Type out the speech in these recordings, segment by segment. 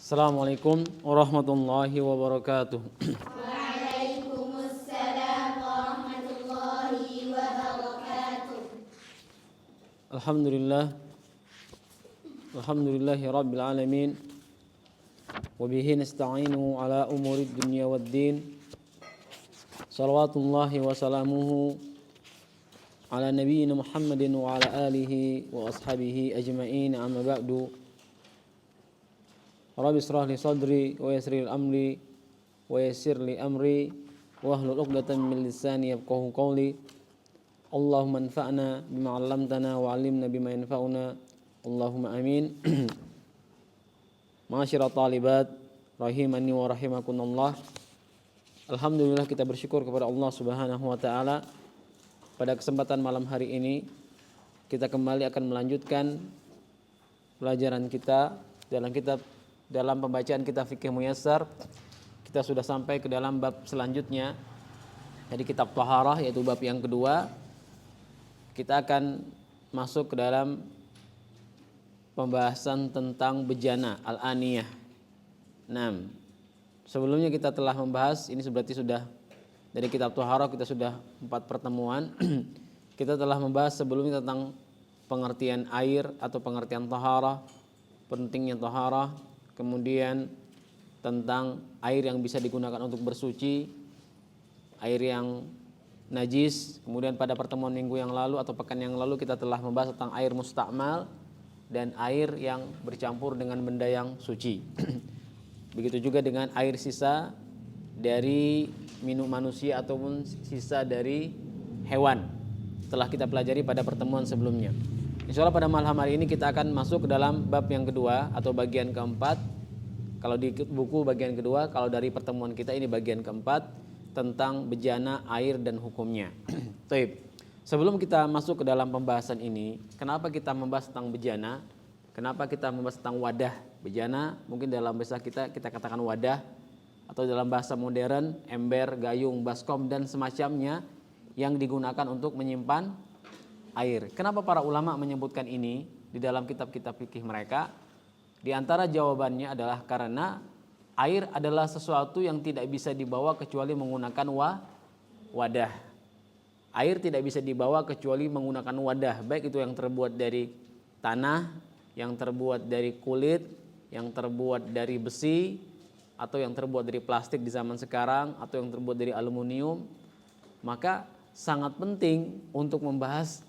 Assalamualaikum warahmatullahi wabarakatuh. Waalaikumsalam warahmatullahi wabarakatuh. Alhamdulillahi rabbil alamin. Wa bihi nasta'inu ala umurid dunya waddin. Salawatullahi wa salamuhu ala nabiyyina Muhammadin wa ala alihi wa ashabihi ajma'in, amma ba'du. Rabbi israh li sadri wa yassir li amri wa yassir li amri wa hlul 'uqdatam min lisani yafqahu qawli. Allahumma anfa'na bima 'allamtana wa 'allimna bima yanfa'una. Allahumma amin. Ma'asyiral talibat rahimani wa rahimakumullah. Alhamdulillah, kita bersyukur kepada Allah Subhanahu wa taala. Pada kesempatan malam hari ini kita kembali akan melanjutkan pelajaran kita dalam pembacaan kitab Fikih Muyassar. Kita sudah sampai ke dalam bab selanjutnya, jadi kitab Taharah, yaitu bab yang kedua. Kita akan masuk ke dalam pembahasan tentang bejana al-aniyah. Nah, sebelumnya kita telah membahas, ini berarti sudah dari kitab Taharah kita sudah 4 pertemuan. Kita telah membahas sebelumnya tentang pengertian air atau pengertian taharah, pentingnya taharah, kemudian tentang air yang bisa digunakan untuk bersuci, air yang najis. Kemudian pada pertemuan minggu yang lalu atau pekan yang lalu kita telah membahas tentang air mustakmal dan air yang bercampur dengan benda yang suci. Begitu juga dengan air sisa dari minum manusia ataupun sisa dari hewan, telah kita pelajari pada pertemuan sebelumnya. Insyaallah pada malam hari ini kita akan masuk ke dalam bab yang kedua atau bagian keempat. Kalau di buku bagian kedua, kalau dari pertemuan kita ini bagian keempat tentang bejana, air dan hukumnya. Baik. Sebelum kita masuk ke dalam pembahasan ini, kenapa kita membahas tentang bejana? Kenapa kita membahas tentang wadah? Bejana mungkin dalam bahasa kita katakan wadah, atau dalam bahasa modern ember, gayung, baskom dan semacamnya yang digunakan untuk menyimpan air. Kenapa para ulama menyebutkan ini di dalam kitab-kitab fikih mereka? Di antara jawabannya adalah karena air adalah sesuatu yang tidak bisa dibawa kecuali menggunakan wadah. Air tidak bisa dibawa kecuali menggunakan wadah, baik itu yang terbuat dari tanah, yang terbuat dari kulit, yang terbuat dari besi, atau yang terbuat dari plastik di zaman sekarang, atau yang terbuat dari aluminium. Maka sangat penting untuk membahas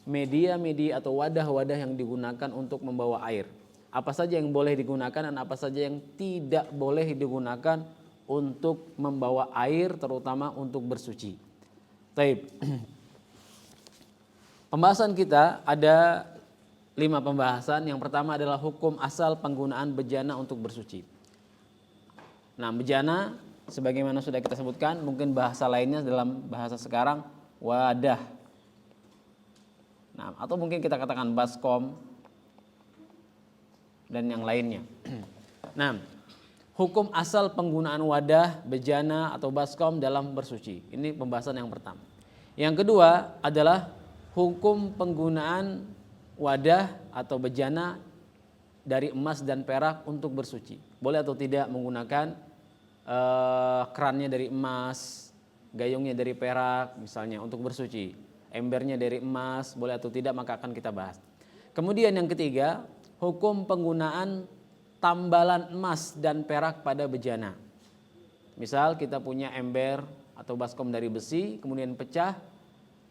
media-media atau wadah-wadah yang digunakan untuk membawa air. Apa saja yang boleh digunakan dan apa saja yang tidak boleh digunakan untuk membawa air, terutama untuk bersuci. Baik. Pembahasan kita ada 5 pembahasan. Yang pertama adalah hukum asal penggunaan bejana untuk bersuci. Nah, bejana sebagaimana sudah kita sebutkan, mungkin bahasa lainnya dalam bahasa sekarang wadah. Nah, atau mungkin kita katakan baskom dan yang lainnya. Nah, hukum asal penggunaan wadah, bejana atau baskom dalam bersuci. Ini pembahasan yang pertama. Yang kedua adalah hukum penggunaan wadah atau bejana dari emas dan perak untuk bersuci. Boleh atau tidak menggunakan kerannya dari emas, gayungnya dari perak misalnya untuk bersuci. Embernya dari emas, boleh atau tidak, maka akan kita bahas. Kemudian yang ketiga, hukum penggunaan tambalan emas dan perak pada bejana. Misal kita punya ember atau baskom dari besi, kemudian pecah,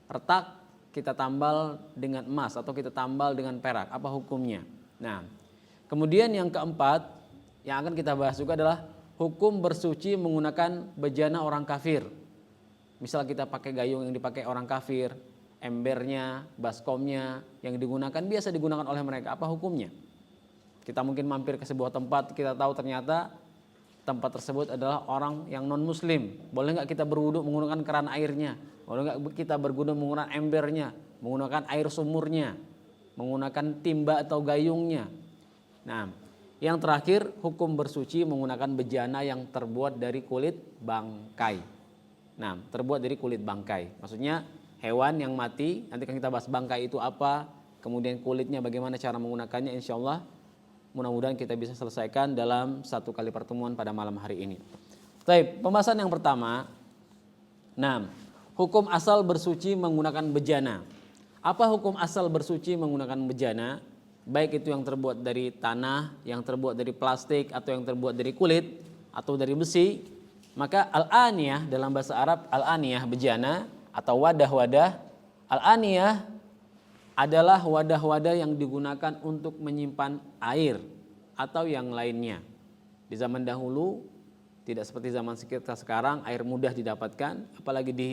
retak, kita tambal dengan emas atau kita tambal dengan perak. Apa hukumnya? Nah, kemudian yang keempat yang akan kita bahas juga adalah hukum bersuci menggunakan bejana orang kafir. Misal kita pakai gayung yang dipakai orang kafir, embernya, baskomnya yang digunakan biasa digunakan oleh mereka. Apa hukumnya? Kita mungkin mampir ke sebuah tempat, kita tahu ternyata tempat tersebut adalah orang yang non muslim. Boleh nggak kita berwudu menggunakan keran airnya? Boleh nggak kita berwudu menggunakan embernya, menggunakan air sumurnya, menggunakan timba atau gayungnya? Nah, yang terakhir hukum bersuci menggunakan bejana yang terbuat dari kulit bangkai. Nah, terbuat dari kulit bangkai. Maksudnya hewan yang mati, nanti kan kita bahas bangkai itu apa, kemudian kulitnya bagaimana cara menggunakannya, insya Allah mudah-mudahan kita bisa selesaikan dalam satu kali pertemuan pada malam hari ini. Baik, pembahasan yang pertama. Nah, hukum asal bersuci menggunakan bejana. Apa hukum asal bersuci menggunakan bejana? Baik itu yang terbuat dari tanah, yang terbuat dari plastik, atau yang terbuat dari kulit, atau dari besi. Maka al-aniyah dalam bahasa Arab, al-aniyah bejana atau wadah-wadah. Al-aniyah adalah wadah-wadah yang digunakan untuk menyimpan air atau yang lainnya. Di zaman dahulu, tidak seperti zaman kita sekarang, air mudah didapatkan, apalagi di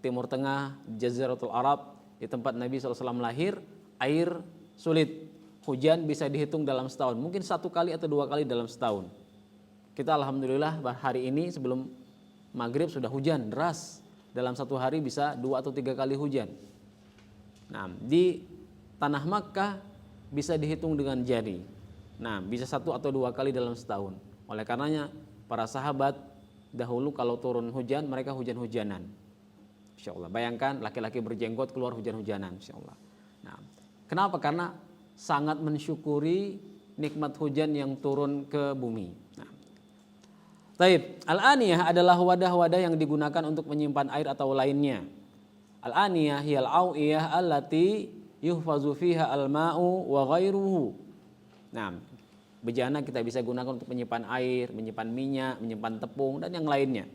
Timur Tengah, Jaziratul Arab, di tempat Nabi SAW lahir, air sulit. Hujan bisa dihitung dalam setahun, mungkin 1 kali atau 2 kali dalam setahun. Kita alhamdulillah hari ini sebelum maghrib sudah hujan deras. Dalam 1 hari bisa 2 atau 3 kali hujan. Nah, di tanah Makkah bisa dihitung dengan jari. Nah, bisa 1 atau 2 kali dalam setahun. Oleh karenanya para sahabat dahulu kalau turun hujan mereka hujan-hujanan. Insya Allah. Bayangkan laki-laki berjenggot keluar hujan-hujanan. Insya Allah. Nah, kenapa? Karena sangat mensyukuri nikmat hujan yang turun ke bumi. Nah, taib. Al-aniyah adalah wadah-wadah yang digunakan untuk menyimpan air atau lainnya. Al-aniyah hiyal awiyah allati yuhfazu fiha al-ma'u wa ghairuhu. Nah, bejana kita bisa gunakan untuk menyimpan air, menyimpan minyak, menyimpan tepung dan yang lainnya.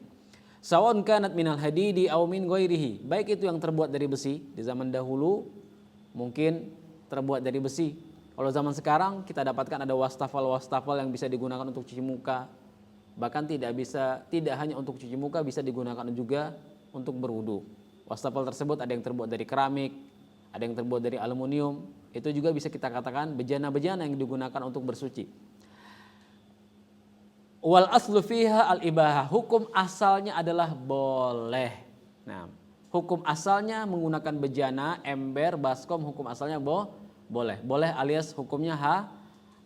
Sawan kanat minal hadidi aw min ghairihi. Baik itu yang terbuat dari besi, di zaman dahulu mungkin terbuat dari besi. Kalau zaman sekarang kita dapatkan ada wastafel-wastafel yang bisa digunakan untuk cuci muka. Bahkan tidak hanya untuk cuci muka, bisa digunakan juga untuk berwudu. Wastafel tersebut ada yang terbuat dari keramik, ada yang terbuat dari aluminium. Itu juga bisa kita katakan bejana-bejana yang digunakan untuk bersuci. Wal aslu fiha al ibahah. Hukum asalnya adalah boleh. Nah, hukum asalnya menggunakan bejana, ember, baskom, hukum asalnya boleh. Boleh alias hukumnya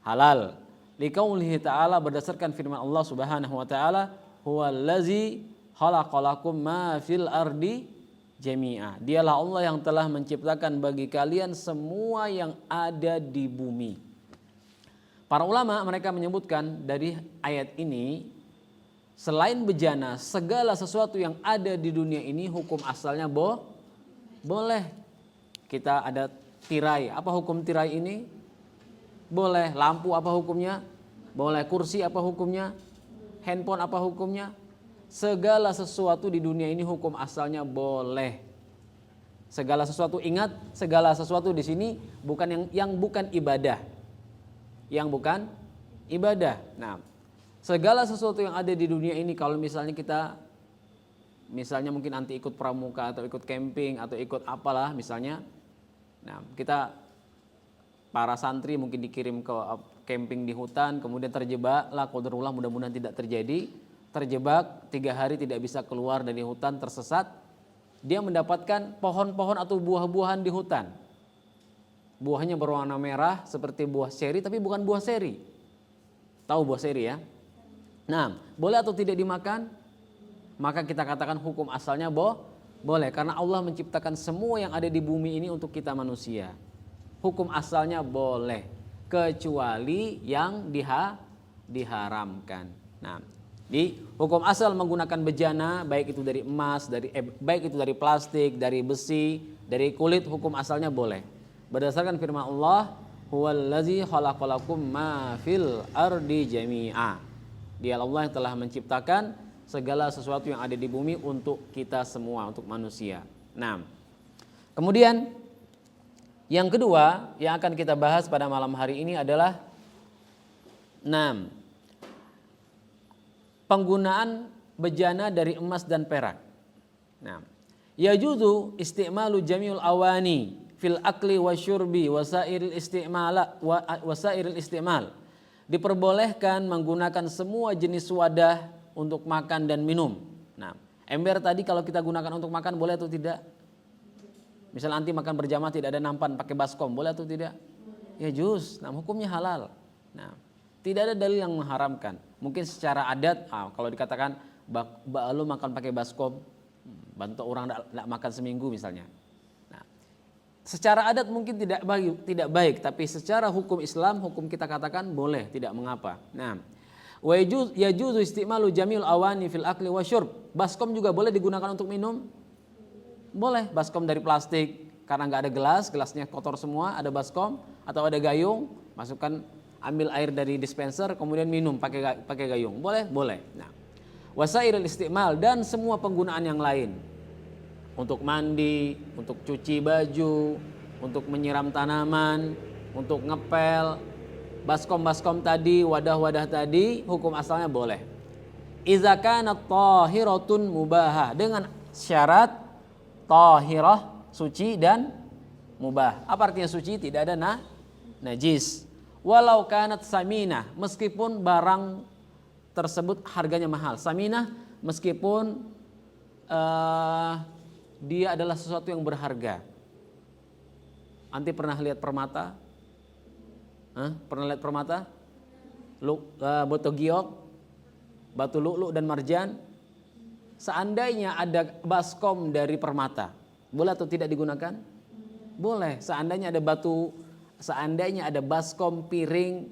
halal. Liqaulihi ta'ala, berdasarkan firman Allah Subhanahu wa taala, huwallazi khalaqalakum ma fil ardi jami'a. Dialah Allah yang telah menciptakan bagi kalian semua yang ada di bumi. Para ulama mereka menyebutkan dari ayat ini, selain bejana, segala sesuatu yang ada di dunia ini hukum asalnya boleh. Kita ada tirai, apa hukum tirai ini? Boleh. Lampu apa hukumnya? Boleh. Kursi apa hukumnya? Handphone apa hukumnya? Segala sesuatu di dunia ini hukum asalnya boleh. Segala sesuatu, ingat, segala sesuatu di sini bukan yang bukan ibadah. Yang bukan ibadah. Nah, segala sesuatu yang ada di dunia ini, kalau misalnya kita mungkin nanti ikut pramuka atau ikut camping atau ikut apalah misalnya. Nah, kita para santri mungkin dikirim ke camping di hutan, kemudian terjebak, la qadarullah, mudah-mudahan tidak terjadi, terjebak 3 hari tidak bisa keluar dari hutan, tersesat. Dia mendapatkan pohon-pohon atau buah-buahan di hutan. Buahnya berwarna merah seperti buah seri, tapi bukan buah seri. Tahu buah seri ya? Nah, boleh atau tidak dimakan? Maka kita katakan hukum asalnya boleh, karena Allah menciptakan semua yang ada di bumi ini untuk kita manusia. Hukum asalnya boleh, kecuali yang diharamkan. Nah, di hukum asal menggunakan bejana, baik itu dari emas, baik itu dari plastik, dari besi, dari kulit, hukum asalnya boleh. Berdasarkan firman Allah, huwallazi khalaqalakum ma fil ardi jami'a. Dialah Allah yang telah menciptakan segala sesuatu yang ada di bumi untuk kita semua, untuk manusia. Nah, kemudian yang kedua yang akan kita bahas pada malam hari ini adalah penggunaan bejana dari emas dan perak. Nah, yajuzu isti'malu jami'ul awani fil akli wasyurbi wasairil isti'mal. Diperbolehkan menggunakan semua jenis wadah untuk makan dan minum. Nah, ember tadi kalau kita gunakan untuk makan boleh atau tidak? Misal nanti makan berjamaah tidak ada nampan pakai baskom, boleh atau tidak? Ya juz, nah hukumnya halal. Nah, tidak ada dalil yang mengharamkan. Mungkin secara adat, kalau dikatakan lu makan pakai baskom, bantu orang tidak makan seminggu misalnya. Nah, secara adat mungkin tidak baik, tapi secara hukum Islam, hukum kita katakan boleh, tidak mengapa. Nah, wa yajuzu istimalu jamil awani fil akli wa syurb. Baskom juga boleh digunakan untuk minum. Boleh, baskom dari plastik karena nggak ada gelas, gelasnya kotor semua, ada baskom atau ada gayung, masukkan, ambil air dari dispenser kemudian minum pakai gayung. Boleh? Boleh. Nah, wasairil istimal, dan semua penggunaan yang lain. Untuk mandi, untuk cuci baju, untuk menyiram tanaman, untuk ngepel, baskom-baskom tadi, wadah-wadah tadi, hukum asalnya boleh. Iza kanat tahiratun mubahah, dengan syarat tahirah, suci dan mubah. Apa artinya suci? Tidak ada najis. Walau kanat saminah, meskipun barang tersebut harganya mahal. Saminah meskipun dia adalah sesuatu yang berharga. Anti pernah lihat permata? Pernah lihat permata? Batu giok, batu lu'lu' dan marjan. Seandainya ada baskom dari permata, boleh atau tidak digunakan? Boleh. Seandainya ada baskom, piring,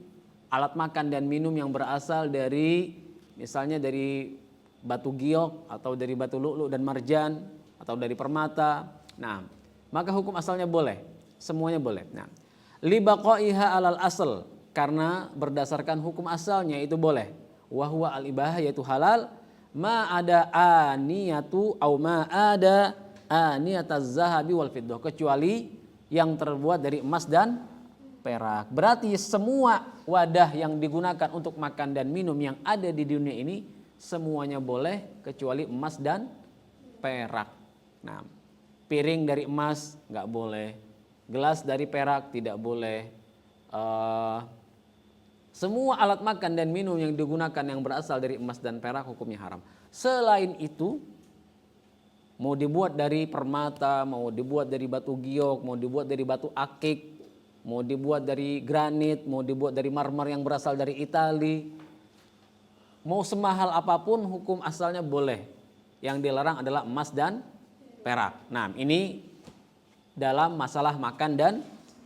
alat makan dan minum yang berasal dari, misalnya dari batu giok atau dari batu lu'lu' dan marjan atau dari permata. Nah, maka hukum asalnya boleh, semuanya boleh. Nah, li baqaiha alal asl, karena berdasarkan hukum asalnya itu boleh. Wa huwa al ibahah, yaitu halal, ma ada aniyatu au ma ada aniyataz zahabi wal fiddah, kecuali yang terbuat dari emas dan perak. Berarti semua wadah yang digunakan untuk makan dan minum yang ada di dunia ini semuanya boleh kecuali emas dan perak. Nah, piring dari emas nggak boleh, gelas dari perak tidak boleh. Semua alat makan dan minum yang digunakan yang berasal dari emas dan perak hukumnya haram. Selain itu, mau dibuat dari permata, mau dibuat dari batu giok, mau dibuat dari batu akik, mau dibuat dari granit, mau dibuat dari marmer yang berasal dari Itali, mau semahal apapun hukum asalnya boleh. Yang dilarang adalah emas dan perak. Nah, ini dalam masalah makan dan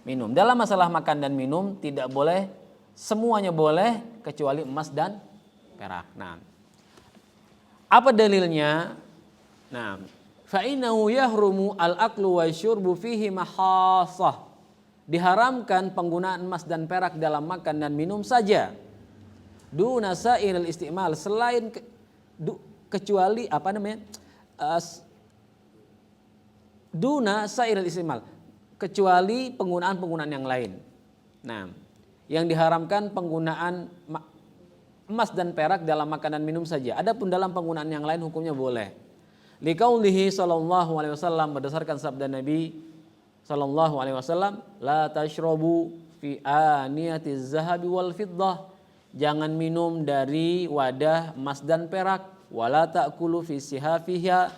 minum. Dalam masalah makan dan minum tidak boleh, semuanya boleh kecuali emas dan perak. Nah, apa dalilnya? Nah, fa innahu yahrumu al-aklu wa syurbu fihi mahassah. Diharamkan penggunaan emas dan perak dalam makan dan minum saja. Duna sa'iril istimal, selain kecuali duna sa'iril istimal, kecuali penggunaan yang lain. Nah, yang diharamkan penggunaan emas dan perak dalam makanan minum saja. Adapun dalam penggunaan yang lain hukumnya boleh. Liqaulihi sallallahu alaihi wasallam, berdasarkan sabda Nabi sallallahu alaihi wasallam, la tashrabu fi aniyatiz zahabi wal fiddah. Jangan minum dari wadah emas dan perak. Wala ta'kulu fi sihafiha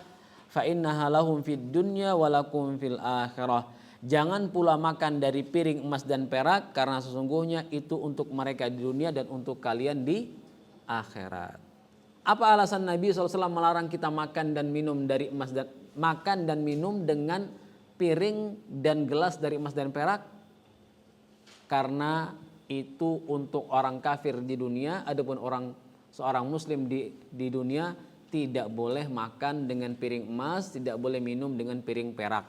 fa innaha lahum fid dunya wa lakum fil akhirah. Jangan pula makan dari piring emas dan perak, karena sesungguhnya itu untuk mereka di dunia dan untuk kalian di akhirat. Apa alasan Nabi SAW melarang kita makan dan minum dari emas dan makan dan minum dengan piring dan gelas dari emas dan perak? Karena itu untuk orang kafir di dunia, adapun seorang muslim di dunia tidak boleh makan dengan piring emas, tidak boleh minum dengan piring perak.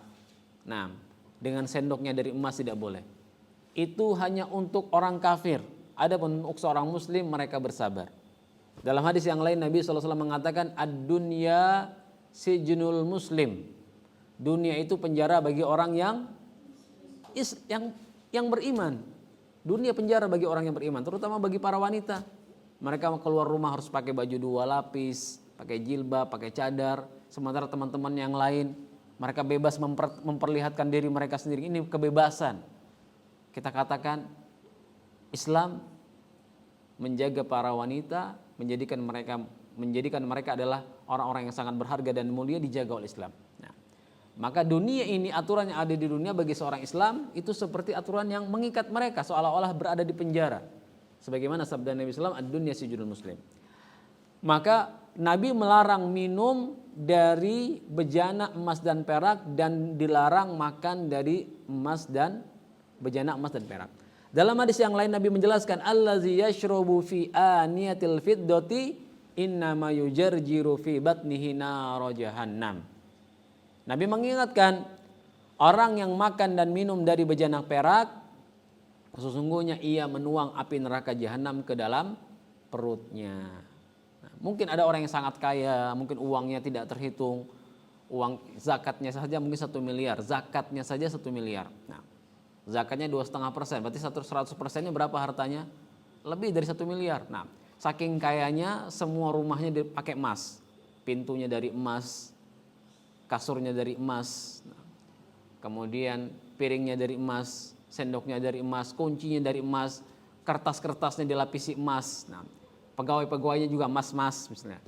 Nah, dengan sendoknya dari emas tidak boleh. Itu hanya untuk orang kafir. Adapun untuk seorang muslim mereka bersabar. Dalam hadis yang lain Nabi SAW mengatakan ad-dunya sijnul muslim. Dunia itu penjara bagi orang yang beriman. Dunia penjara bagi orang yang beriman, terutama bagi para wanita. Mereka keluar rumah harus pakai baju 2 lapis, pakai jilbab, pakai cadar. Sementara teman-teman yang lain mereka bebas memperlihatkan diri mereka sendiri. Ini kebebasan. Kita katakan Islam menjaga para wanita, menjadikan mereka adalah orang-orang yang sangat berharga dan mulia, dijaga oleh Islam. Nah, maka dunia ini, aturan yang ada di dunia bagi seorang Islam itu seperti aturan yang mengikat mereka seolah-olah berada di penjara. Sebagaimana sabda Nabi SAW, ad-dunya sijnul muslim. Maka Nabi melarang minum dari bejana emas dan perak dan dilarang makan dari emas dan bejana emas dan perak. Dalam hadis yang lain Nabi menjelaskan allazi yashrabu fi aniyatil fiddati innama yujarjiru fi batnihi nar jahannam. Nabi mengingatkan orang yang makan dan minum dari bejana perak sesungguhnya ia menuang api neraka jahanam ke dalam perutnya. Nah, mungkin ada orang yang sangat kaya, mungkin uangnya tidak terhitung, uang zakatnya saja mungkin 1 miliar, zakatnya saja 1 miliar. Nah, zakatnya 2,5%, berarti 100%-nya berapa hartanya? Lebih dari 1 miliar. Nah, saking kayanya semua rumahnya dipakai emas, pintunya dari emas, kasurnya dari emas, kemudian piringnya dari emas, sendoknya dari emas, kuncinya dari emas, kertas-kertasnya dilapisi emas. Nah, pegawai-pegawainya juga emas-emas misalnya.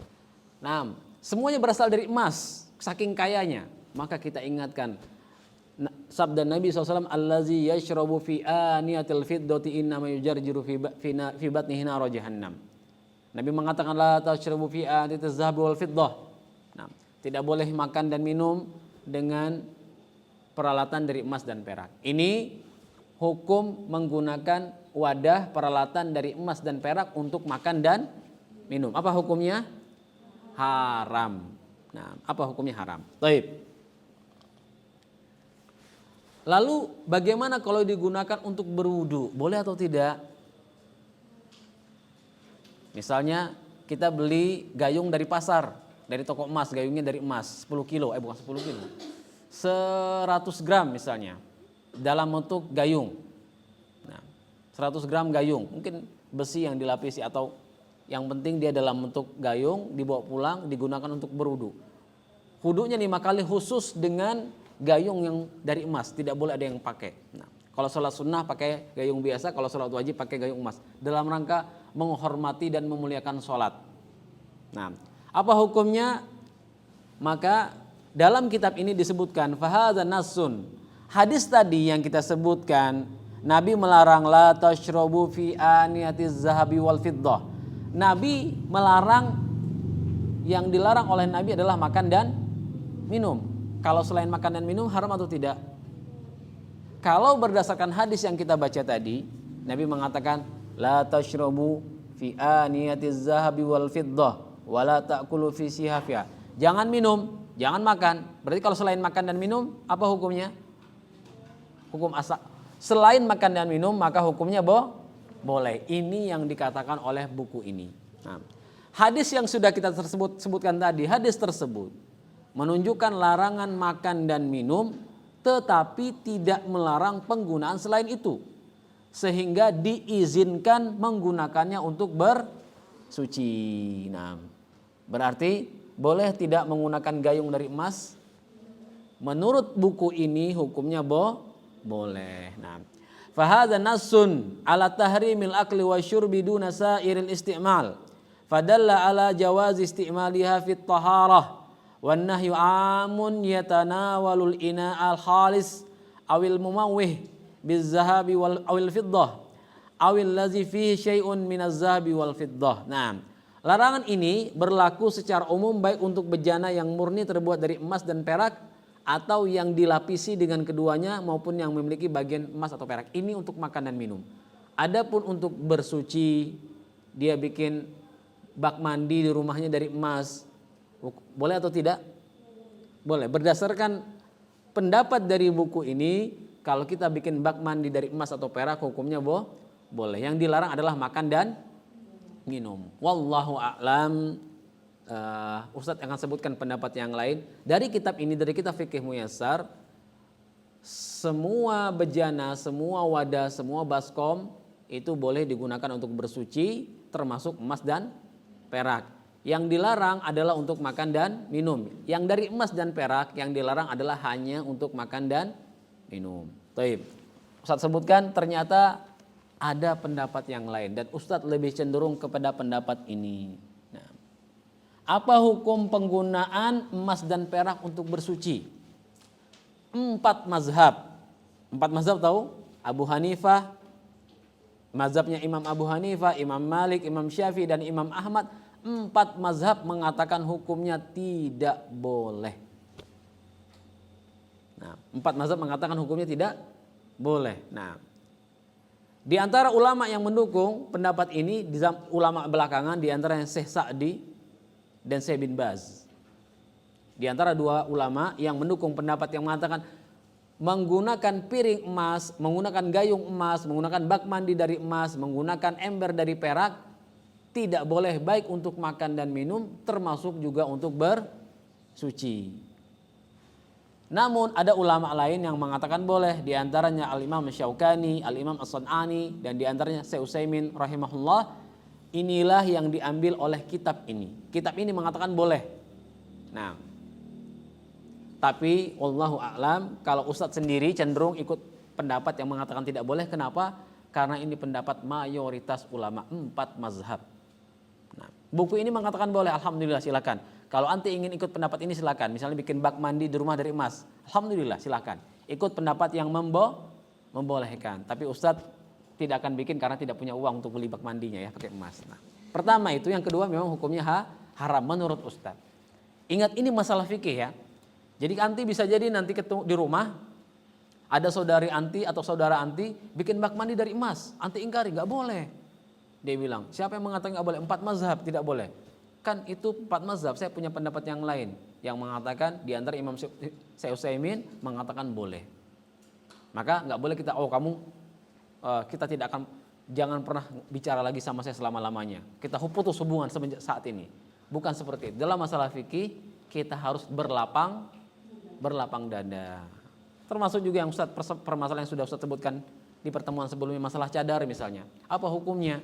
Nah, semuanya berasal dari emas, saking kayanya. Maka kita ingatkan sabda Nabi SAW, allazi yashrabu fi aniyatil fiddati innama yujarjiru fi batnihi nar jahannam. Nabi mengatakan la tashrabu fi aniyatiz zahabi wal fiddah. Nah, tidak boleh makan dan minum dengan peralatan dari emas dan perak. Ini hukum menggunakan wadah peralatan dari emas dan perak untuk makan dan minum. Apa hukumnya? Haram. Nah, apa hukumnya haram? Baik. Lalu bagaimana kalau digunakan untuk berwudu? Boleh atau tidak? Misalnya kita beli gayung dari pasar, dari toko emas, gayungnya dari emas 10 kilo, bukan 10 kilo. 100 gram misalnya dalam bentuk gayung. Nah, 100 gram gayung, mungkin besi yang dilapisi atau yang penting dia dalam bentuk gayung, dibawa pulang digunakan untuk berwudu. Wudunya 5 kali khusus dengan gayung yang dari emas, tidak boleh ada yang pakai. Nah, kalau sholat sunnah pakai gayung biasa, kalau sholat wajib pakai gayung emas dalam rangka menghormati dan memuliakan sholat. Nah, apa hukumnya? Maka dalam kitab ini disebutkan fahadza nassun. Hadis tadi yang kita sebutkan, Nabi melarang la tashrabu fi aniyatiz zahabi wal fiddah. Nabi melarang, yang dilarang oleh Nabi adalah makan dan minum. Kalau selain makan dan minum haram atau tidak? Kalau berdasarkan hadis yang kita baca tadi, Nabi mengatakan la tashrabu fi aniyatiz zahabi wal fiddah wa la ta'kulu fi sihafiha. Jangan minum, jangan makan. Berarti kalau selain makan dan minum apa hukumnya? Hukum asal. Selain makan dan minum maka hukumnya boleh. Ini yang dikatakan oleh buku ini. Nah, hadis yang sudah kita sebutkan tadi, hadis tersebut menunjukkan larangan makan dan minum, tetapi tidak melarang penggunaan selain itu, sehingga diizinkan menggunakannya untuk bersuci. Nah, berarti boleh tidak menggunakan gayung dari emas? Menurut buku ini hukumnya boleh. Nah, fahadza nassun ala tahrimil akli wa syurbi duna sairil isti'mal. Fadalla ala jawazi istimaliha fit taharah. Wan nahyu amun yatanawalul ina'al khalis awil mumawwih bizzahabi wal awil fiddah awil ladzi fihi syai'un minaz zahabi wal fiddah. Nah, larangan ini berlaku secara umum baik untuk bejana yang murni terbuat dari emas dan perak atau yang dilapisi dengan keduanya maupun yang memiliki bagian emas atau perak. Ini untuk makan dan minum. Adapun untuk bersuci, dia bikin bak mandi di rumahnya dari emas, boleh atau tidak? Boleh. Berdasarkan pendapat dari buku ini, kalau kita bikin bak mandi dari emas atau perak hukumnya boleh. Yang dilarang adalah makan dan minum. Wallahu a'lam. Ustadz akan sebutkan pendapat yang lain. Dari kitab ini, dari kitab Fikih Muyassar, semua bejana, semua wadah, semua baskom itu boleh digunakan untuk bersuci, termasuk emas dan perak. Yang dilarang adalah untuk makan dan minum. Yang dari emas dan perak yang dilarang adalah hanya untuk makan dan minum. Baik. Ustadz sebutkan ternyata ada pendapat yang lain dan Ustadz lebih cenderung kepada pendapat ini. Nah, apa hukum penggunaan emas dan perak untuk bersuci? 4 mazhab. 4 mazhab tahu? Abu Hanifah, mazhabnya Imam Abu Hanifah, Imam Malik, Imam Syafi'i dan Imam Ahmad. 4 mazhab mengatakan hukumnya tidak boleh. Nah, 4 mazhab mengatakan hukumnya tidak boleh. Nah, di antara ulama yang mendukung pendapat ini, ulama belakangan di antaranya Syekh Sa'di dan Syekh bin Baz. Di antara dua ulama yang mendukung pendapat yang mengatakan menggunakan piring emas, menggunakan gayung emas, menggunakan bak mandi dari emas, menggunakan ember dari perak tidak boleh, baik untuk makan dan minum, termasuk juga untuk bersuci. Namun ada ulama lain yang mengatakan boleh, di antaranya Al-Imam Syaukani, Al-Imam As-San'ani, dan di antaranya Syekh Utsaimin rahimahullah. Inilah yang diambil oleh kitab ini. Kitab ini mengatakan boleh. Nah, tapi wallahu a'lam, kalau Ustadz sendiri cenderung ikut pendapat yang mengatakan tidak boleh. Kenapa? Karena ini pendapat mayoritas ulama 4 mazhab. Nah, buku ini mengatakan boleh, alhamdulillah silakan. Kalau anti ingin ikut pendapat ini silakan. Misalnya bikin bak mandi di rumah dari emas, alhamdulillah silakan. Ikut pendapat yang membolehkan. Tapi Ustadz tidak akan bikin karena tidak punya uang untuk beli bak mandinya ya pakai emas. Nah, pertama itu, yang kedua memang hukumnya haram menurut Ustadz. Ingat ini masalah fikih ya. Jadi anti bisa jadi nanti di rumah ada saudari anti atau saudara anti bikin bak mandi dari emas, anti ingkari, nggak boleh. Dia bilang, siapa yang mengatakan nggak boleh? 4 mazhab tidak boleh. Kan itu 4 mazhab, saya punya pendapat yang lain yang mengatakan, di antara Imam Syekh Utsaimin mengatakan boleh. Maka nggak boleh kita, kita tidak akan, jangan pernah bicara lagi sama saya selama-lamanya. Kita putus hubungan semenjak saat ini. Bukan seperti itu. Dalam masalah fikih kita harus berlapang dada. Termasuk juga yang Ustadz, permasalahan yang sudah Ustadz sebutkan di pertemuan sebelumnya, masalah cadar misalnya. Apa hukumnya?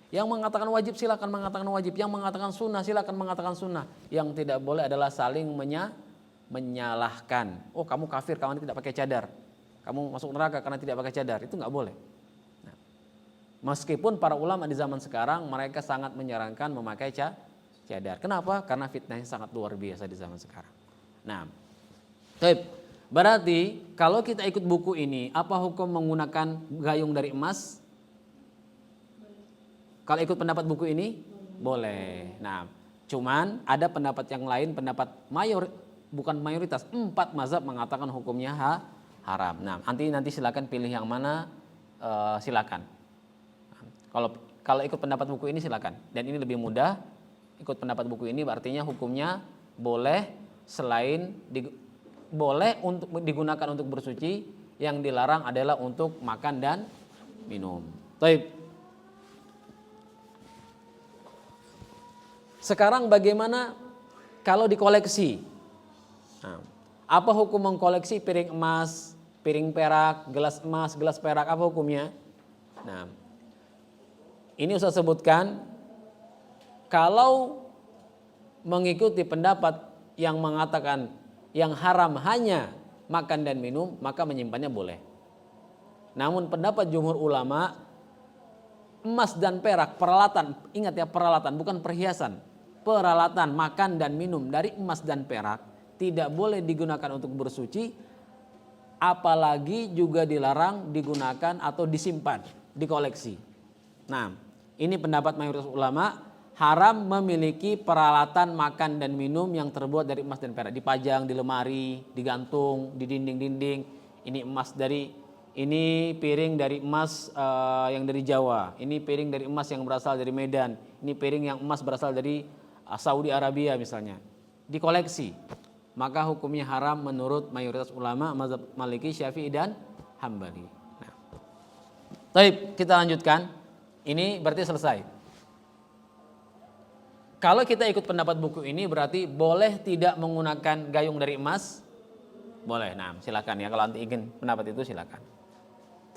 Yang mengatakan wajib silakan mengatakan wajib, yang mengatakan sunnah silakan mengatakan sunnah. Yang tidak boleh adalah saling menyalahkan. Oh, kamu kafir karena tidak pakai cadar. Kamu masuk neraka karena tidak pakai cadar. Itu nggak boleh. Nah, meskipun para ulama di zaman sekarang mereka sangat menyarankan memakai cadar. Kenapa? Karena fitnahnya sangat luar biasa di zaman sekarang. Nah, berarti kalau kita ikut buku ini, apa hukum menggunakan gayung dari emas? Kalau ikut pendapat buku ini boleh. Nah, cuman ada pendapat yang lain, pendapat bukan mayoritas, 4 mazhab mengatakan hukumnya haram. Nah, nanti silakan pilih yang mana, silakan. Kalau ikut pendapat buku ini silakan. Dan ini lebih mudah. Ikut pendapat buku ini artinya hukumnya boleh, selain boleh untuk digunakan untuk bersuci, yang dilarang adalah untuk makan dan minum. Baik. Sekarang bagaimana kalau dikoleksi? Nah, apa hukum mengkoleksi piring emas, piring perak, gelas emas, gelas perak, apa hukumnya? Nah, ini Ustaz sebutkan, kalau mengikuti pendapat yang mengatakan yang haram hanya makan dan minum, maka menyimpannya boleh. Namun pendapat jumhur ulama, emas dan perak, peralatan, ingat ya, peralatan bukan perhiasan. Peralatan makan dan minum dari emas dan perak tidak boleh digunakan untuk bersuci, apalagi juga dilarang digunakan atau disimpan, dikoleksi. Nah, ini pendapat mayoritas ulama, haram memiliki peralatan makan dan minum yang terbuat dari emas dan perak, dipajang di lemari, digantung di dinding-dinding. Ini piring dari emas yang dari Jawa, ini piring dari emas yang berasal dari Medan, ini piring yang emas berasal dari Saudi Arabia misalnya, dikoleksi, maka hukumnya haram menurut mayoritas ulama mazhab Maliki, Syafi'i dan Hambali. Nah, baik, kita lanjutkan. Ini berarti selesai. Kalau kita ikut pendapat buku ini berarti boleh tidak menggunakan gayung dari emas? Boleh. Nah, silakan ya, kalau anti ingin pendapat itu silakan.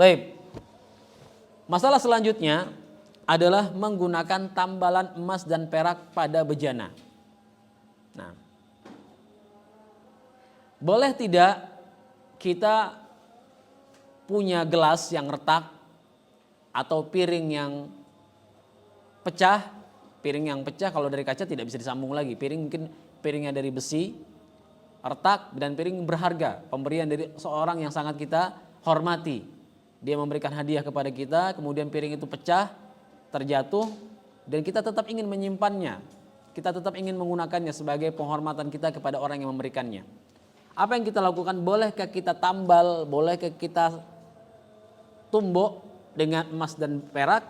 Baik. Masalah selanjutnya adalah menggunakan tambalan emas dan perak pada bejana. Nah, boleh tidak kita punya gelas yang retak atau piring yang pecah? Piring yang pecah kalau dari kaca tidak bisa disambung lagi. Mungkin piringnya dari besi, retak, dan piring berharga, pemberian dari seorang yang sangat kita hormati. Dia memberikan hadiah kepada kita, kemudian piring itu pecah, terjatuh, dan kita tetap ingin menyimpannya. kita tetap ingin menggunakannya sebagai penghormatan kita kepada orang yang memberikannya. Apa yang kita lakukan? Bolehkah kita tambal, bolehkah kita tumbuk dengan emas dan perak?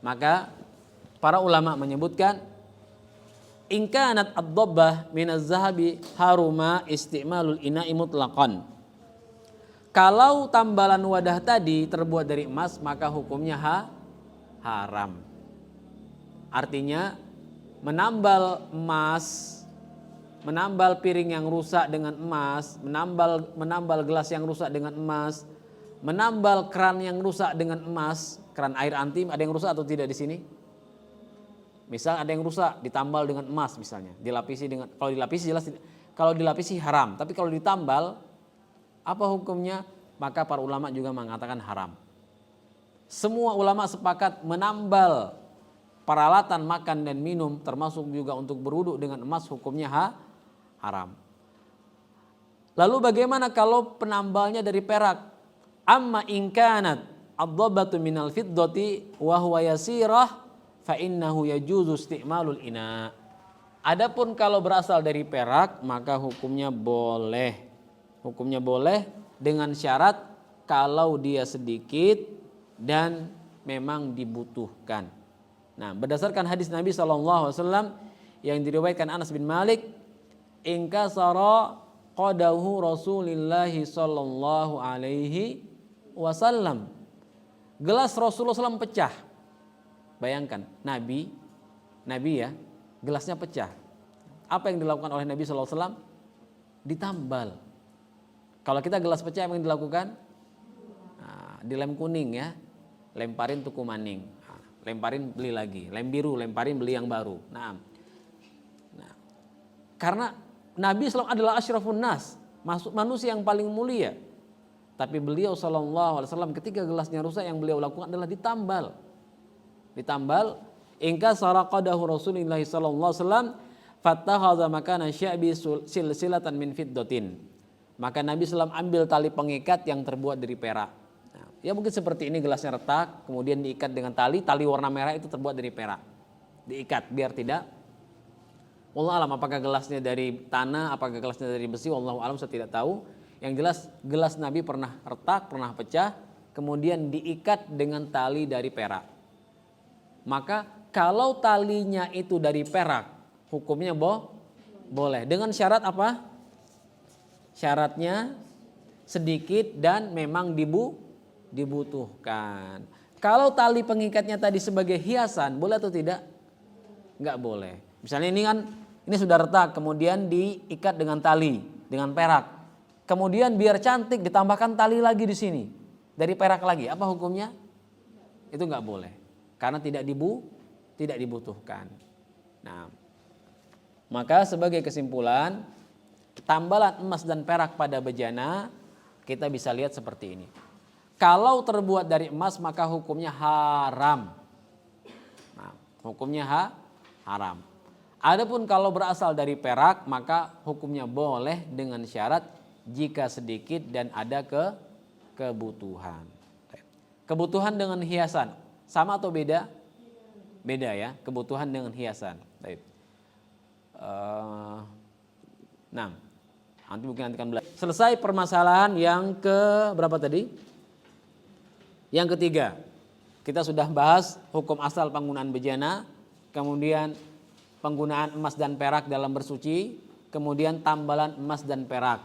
Maka para ulama menyebutkan in kanat ad-dabbah minaz zahabi haruma isti'malul ina'i mutlaqan. Kalau tambalan wadah tadi terbuat dari emas, maka hukumnya haram. Artinya menambal emas, menambal piring yang rusak dengan emas, menambal gelas yang rusak dengan emas, menambal keran yang rusak dengan emas, keran air anti ada yang rusak atau tidak di sini? Misal ada yang rusak ditambal dengan emas misalnya, dilapisi dengan, kalau dilapisi jelas, kalau dilapisi haram, tapi kalau ditambal apa hukumnya? Maka para ulama juga mengatakan haram. Semua ulama sepakat menambal peralatan makan dan minum termasuk juga untuk berwudu dengan emas hukumnya haram. Lalu bagaimana kalau penambalnya dari perak? Amma in kanat ad-dabbatu minal fiddati wa huwa yasirah fa innahu yajuzu isti'malul ina. Adapun kalau berasal dari perak maka hukumnya boleh. Hukumnya boleh dengan syarat kalau dia sedikit dan memang dibutuhkan. Nah, berdasarkan hadis Nabi SAW yang diriwayatkan Anas bin Malik, inkasara qadahu Rasulillahi sallallahu alaihi wasallam. Gelas Rasulullah SAW pecah. Bayangkan, Nabi ya, gelasnya pecah. Apa yang dilakukan oleh Nabi SAW? Ditambal. Kalau kita gelas pecah apa yang dilakukan? Nah, dilem kuning ya, lemparin tuku maning, lemparin beli lagi, lem biru, lemparin beli yang baru. Nah, karena Nabi SAW adalah asyrafun nas, manusia yang paling mulia. Tapi beliau SAW ketika gelasnya rusak yang beliau lakukan adalah ditambal. Ingka saraqadahu Rasulullah SAW fattakhadha makana sya'bi silsilatan min fiddatin. Maka Nabi SAW ambil tali pengikat yang terbuat dari perak. Nah, ya mungkin seperti ini gelasnya retak, kemudian diikat dengan tali warna merah itu terbuat dari perak. Diikat biar tidak. Wallahu alam apakah gelasnya dari tanah, apakah gelasnya dari besi, wallahu alam saya tidak tahu. Yang jelas gelas Nabi pernah retak, pernah pecah, kemudian diikat dengan tali dari perak. Maka kalau talinya itu dari perak, hukumnya boleh. Dengan syarat apa? Syaratnya sedikit dan memang dibutuhkan. Kalau tali pengikatnya tadi sebagai hiasan, boleh atau tidak? Enggak boleh. Misalnya ini sudah retak, kemudian diikat dengan tali, dengan perak. Kemudian biar cantik ditambahkan tali lagi di sini, dari perak lagi. Apa hukumnya? Itu enggak boleh, karena tidak dibutuhkan. Nah, maka sebagai kesimpulan, tambalan emas dan perak pada bejana kita bisa lihat seperti ini. Kalau terbuat dari emas maka hukumnya haram. Nah, hukumnya haram. Adapun kalau berasal dari perak maka hukumnya boleh dengan syarat jika sedikit dan ada kebutuhan. Kebutuhan dengan hiasan sama atau beda? Beda ya, kebutuhan dengan hiasan. Baik. Nah, nanti akan belajar. Selesai permasalahan yang ke berapa tadi? Yang ketiga. Kita sudah bahas hukum asal penggunaan bejana, kemudian penggunaan emas dan perak dalam bersuci, kemudian tambalan emas dan perak.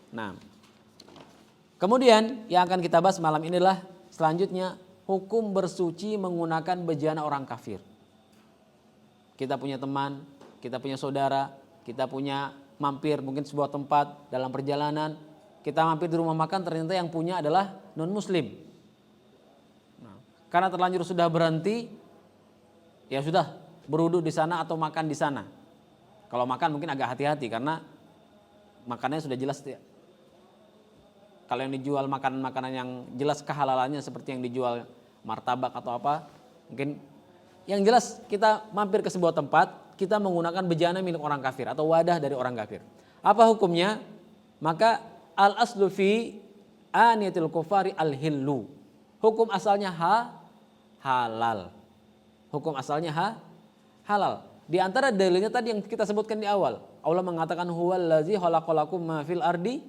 Nah, kemudian yang akan kita bahas malam inilah selanjutnya hukum bersuci menggunakan bejana orang kafir. Kita punya teman, kita punya saudara, kita punya mampir mungkin sebuah tempat dalam perjalanan, kita mampir di rumah makan ternyata yang punya adalah non muslim. Nah, karena terlanjur sudah berhenti, ya sudah berwudu di sana atau makan di sana. Kalau makan mungkin agak hati-hati karena makanannya sudah jelas. Kalau yang dijual makanan-makanan yang jelas kehalalannya seperti yang dijual martabak atau apa, mungkin yang jelas kita mampir ke sebuah tempat, kita menggunakan bejana milik orang kafir atau wadah dari orang kafir. Apa hukumnya? Maka al-aslu fi aniyatil kufari al-hillu. Hukum asalnya halal. Hukum asalnya halal. Di antara dalilnya tadi yang kita sebutkan di awal. Allah mengatakan huwallazi khalaqalakum ma fil ardi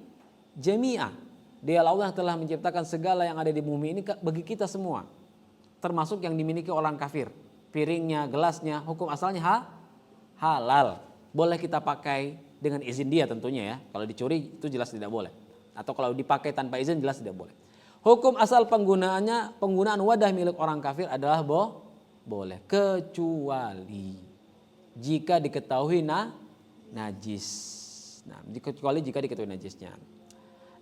jami'a. Dialah Allah yang telah menciptakan segala yang ada di bumi ini bagi kita semua. Termasuk yang dimiliki orang kafir. Piringnya, gelasnya, hukum asalnya halal. Boleh kita pakai dengan izin dia tentunya ya. Kalau dicuri itu jelas tidak boleh. Atau kalau dipakai tanpa izin jelas tidak boleh. Hukum asal penggunaan wadah milik orang kafir adalah boleh. Kecuali jika diketahui najis. Nah, kecuali jika diketahui najisnya.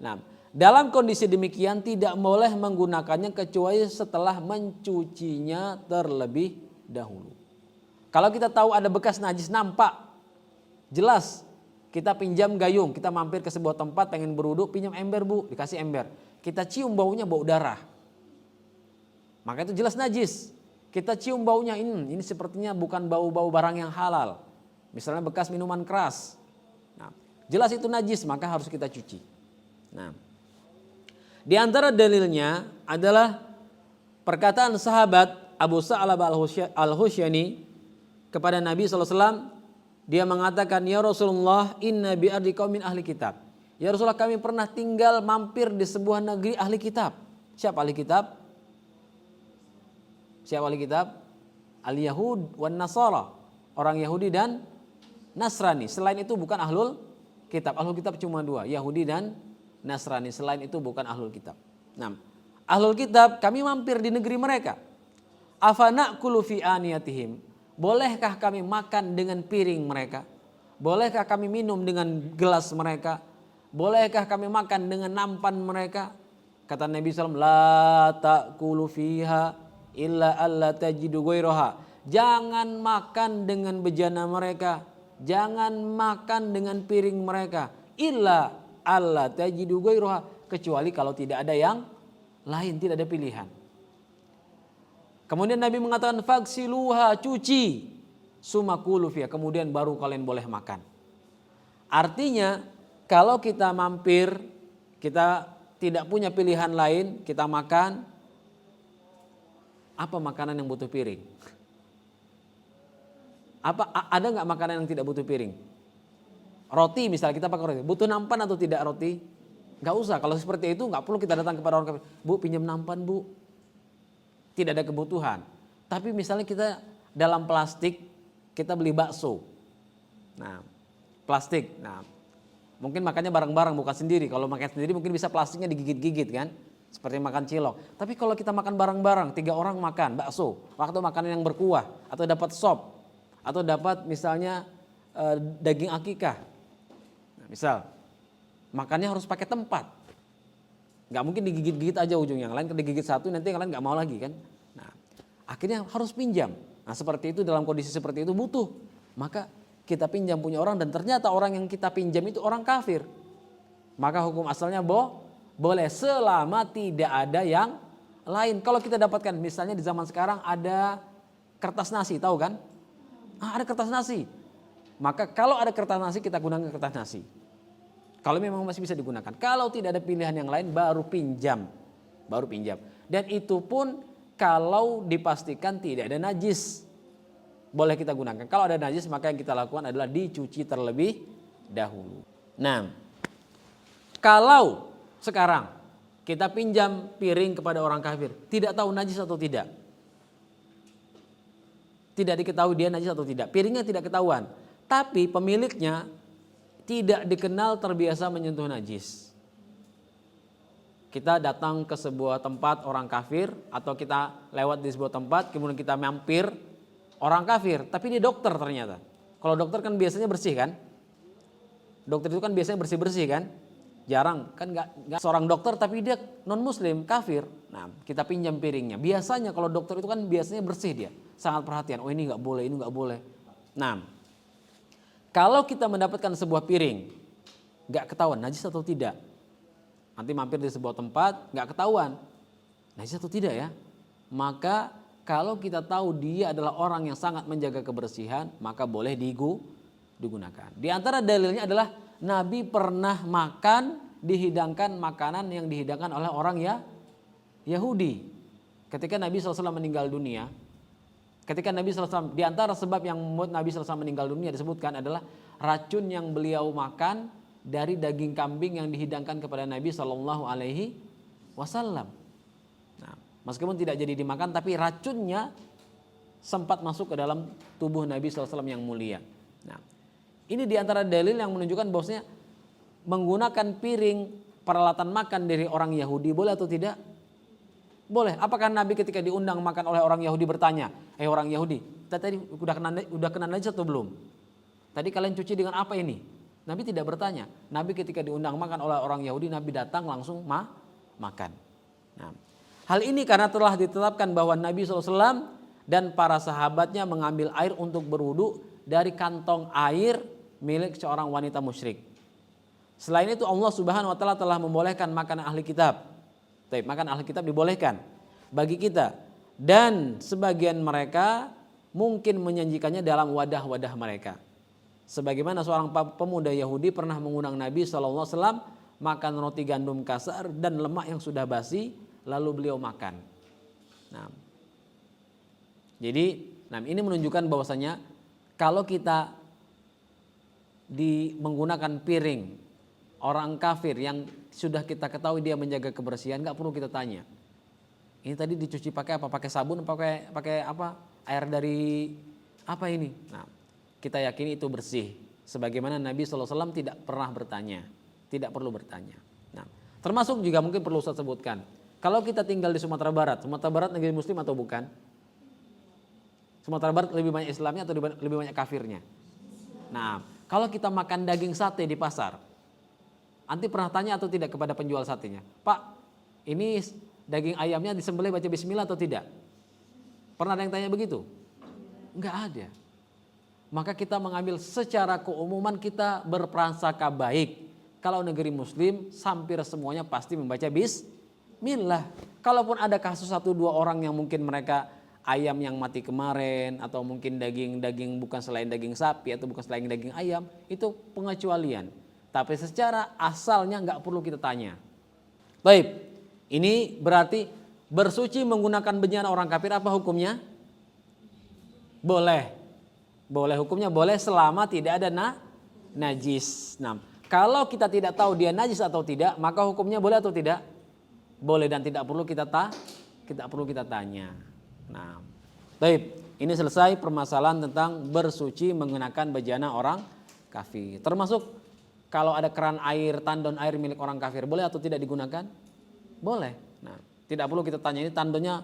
Nah, dalam kondisi demikian tidak boleh menggunakannya kecuali setelah mencucinya terlebih dahulu. Kalau kita tahu ada bekas najis nampak, jelas kita pinjam gayung, kita mampir ke sebuah tempat pengen berwudu, pinjam ember bu, dikasih ember. Kita cium baunya bau darah. Maka itu jelas najis. Kita cium baunya ini sepertinya bukan bau-bau barang yang halal. Misalnya bekas minuman keras. Nah, jelas itu najis maka harus kita cuci. Nah, di antara dalilnya adalah perkataan sahabat Abu Sa'labah Al-Khusyani kepada Nabi SAW. Dia mengatakan, ya Rasulullah, inna bi ardi qaumin ahli kitab. Ya Rasulullah, kami pernah tinggal mampir di sebuah negeri ahli kitab. Siapa ahli kitab? Siapa ahli kitab? Al-Yahud wan Nasara. Orang Yahudi dan Nasrani. Selain itu bukan ahlul kitab. Ahlul kitab cuma dua, Yahudi dan Nasrani. Selain itu bukan ahlul kitab. Nah, ahlul kitab kami mampir di negeri mereka. Afana kulu fi aniyatihim. Bolehkah kami makan dengan piring mereka? Bolehkah kami minum dengan gelas mereka? Bolehkah kami makan dengan nampan mereka? Kata Nabi SAW, la ta'kulu fiha illa alla tajidu ghairaha. Jangan makan dengan bejana mereka, jangan makan dengan piring mereka, illa alla tajidu ghairaha, kecuali kalau tidak ada yang lain, tidak ada pilihan. Kemudian Nabi mengatakan faksiluha, cuci, sumakulu fiha, kemudian baru kalian boleh makan. Artinya kalau kita mampir, kita tidak punya pilihan lain, kita makan, apa makanan yang butuh piring? Ada nggak makanan yang tidak butuh piring? Roti misalnya, kita pakai roti, butuh nampan atau tidak roti? Nggak usah. Kalau seperti itu nggak perlu kita datang kepada orang kafir, bu pinjam nampan bu. Tidak ada kebutuhan. Tapi misalnya kita dalam plastik, kita beli bakso. Nah, plastik. Nah, mungkin makannya bareng-bareng bukan sendiri. Kalau makan sendiri mungkin bisa plastiknya digigit-gigit kan. Seperti makan cilok. Tapi kalau kita makan bareng-barang, 3 orang makan bakso, waktu makanan yang berkuah, atau dapat sop, atau dapat misalnya daging akikah. Nah, misal, makannya harus pakai tempat. Gak mungkin digigit-gigit aja ujungnya, yang lain digigit satu nanti yang lain gak mau lagi kan. Nah, akhirnya harus pinjam. Nah seperti itu, dalam kondisi seperti itu butuh. Maka kita pinjam punya orang dan ternyata orang yang kita pinjam itu orang kafir. Maka hukum asalnya boleh selama tidak ada yang lain. Kalau kita dapatkan misalnya di zaman sekarang ada kertas nasi, tahu kan? Ada kertas nasi. Maka kalau ada kertas nasi kita gunakan kertas nasi. Kalau memang masih bisa digunakan. Kalau tidak ada pilihan yang lain baru pinjam. Dan itu pun kalau dipastikan tidak ada najis. Boleh kita gunakan. Kalau ada najis maka yang kita lakukan adalah dicuci terlebih dahulu. Nah, kalau sekarang kita pinjam piring kepada orang kafir, tidak tahu najis atau tidak. Tidak diketahui dia najis atau tidak. Piringnya tidak ketahuan. Tapi pemiliknya tidak dikenal terbiasa menyentuh najis. Kita datang ke sebuah tempat orang kafir atau kita lewat di sebuah tempat kemudian kita mampir orang kafir, tapi dia dokter ternyata. Kalau dokter kan biasanya bersih kan? Dokter itu kan biasanya bersih-bersih kan? Jarang kan nggak seorang dokter tapi dia non muslim kafir. Nah kita pinjam piringnya. Biasanya kalau dokter itu kan biasanya bersih dia, sangat perhatian. Oh ini nggak boleh, ini nggak boleh. Nah kalau kita mendapatkan sebuah piring nggak ketahuan najis atau tidak, nanti mampir di sebuah tempat nggak ketahuan najis atau tidak ya, maka kalau kita tahu dia adalah orang yang sangat menjaga kebersihan maka boleh digunakan. Di antara dalilnya adalah Nabi pernah dihidangkan makanan yang dihidangkan oleh orang Yahudi. Ketika Nabi SAW meninggal dunia, Ketika Nabi SAW, di antara sebab yang membuat Nabi SAW meninggal dunia disebutkan adalah racun yang beliau makan dari daging kambing yang dihidangkan kepada Nabi SAW. Nah, meskipun tidak jadi dimakan, tapi racunnya sempat masuk ke dalam tubuh Nabi SAW yang mulia. Nah, ini di antara dalil yang menunjukkan bahwasanya menggunakan piring peralatan makan dari orang Yahudi boleh atau tidak? Boleh. Apakah Nabi ketika diundang makan oleh orang Yahudi bertanya, orang Yahudi, tadi udah kena najis atau belum? Tadi kalian cuci dengan apa ini? Nabi tidak bertanya. Nabi ketika diundang makan oleh orang Yahudi, Nabi datang langsung makan. Nah, hal ini karena telah ditetapkan bahwa Nabi SAW dan para sahabatnya mengambil air untuk berwudu dari kantong air milik seorang wanita musyrik. Selain itu Allah Subhanahu wa taala telah membolehkan makanan ahli kitab. Makan ahli kitab dibolehkan bagi kita, dan sebagian mereka mungkin menyajikannya dalam wadah-wadah mereka. Sebagaimana seorang pemuda Yahudi pernah mengundang Nabi SAW makan roti gandum kasar dan lemak yang sudah basi, lalu beliau makan. Nah, jadi ini menunjukkan bahwasanya kalau kita menggunakan piring orang kafir yang sudah kita ketahui dia menjaga kebersihan, nggak perlu kita tanya. Ini tadi dicuci pakai apa? Pakai sabun? Pakai apa? Air dari apa ini? Nah, kita yakini itu bersih. Sebagaimana Nabi SAW tidak pernah bertanya, tidak perlu bertanya. Nah, termasuk juga mungkin perlu saya sebutkan. Kalau kita tinggal di Sumatera Barat negeri Muslim atau bukan? Sumatera Barat lebih banyak Islamnya atau lebih banyak kafirnya? Nah, kalau kita makan daging sate di pasar, anti pernah tanya atau tidak kepada penjual satenya, Pak, ini daging ayamnya disembelih baca bismillah atau tidak? Pernah ada yang tanya begitu? Enggak ada. Maka kita mengambil secara keumuman kita berprasangka baik. Kalau negeri muslim hampir semuanya pasti membaca bismillah. Kalaupun ada kasus 1-2 orang yang mungkin mereka ayam yang mati kemarin, atau mungkin daging bukan selain daging sapi atau bukan selain daging ayam, itu pengecualian. Tapi secara asalnya nggak perlu kita tanya. Baik, ini berarti bersuci menggunakan benyana orang kafir apa hukumnya? Boleh. Boleh, hukumnya boleh selama tidak ada najis. Nah, kalau kita tidak tahu dia najis atau tidak, maka hukumnya boleh atau tidak? Boleh, dan tidak perlu kita tanya. Nah, baik, ini selesai permasalahan tentang bersuci menggunakan bejana orang kafir. Termasuk kalau ada keran air, tandon air milik orang kafir, boleh atau tidak digunakan? Boleh. Nah, tidak perlu kita tanya ini tandonnya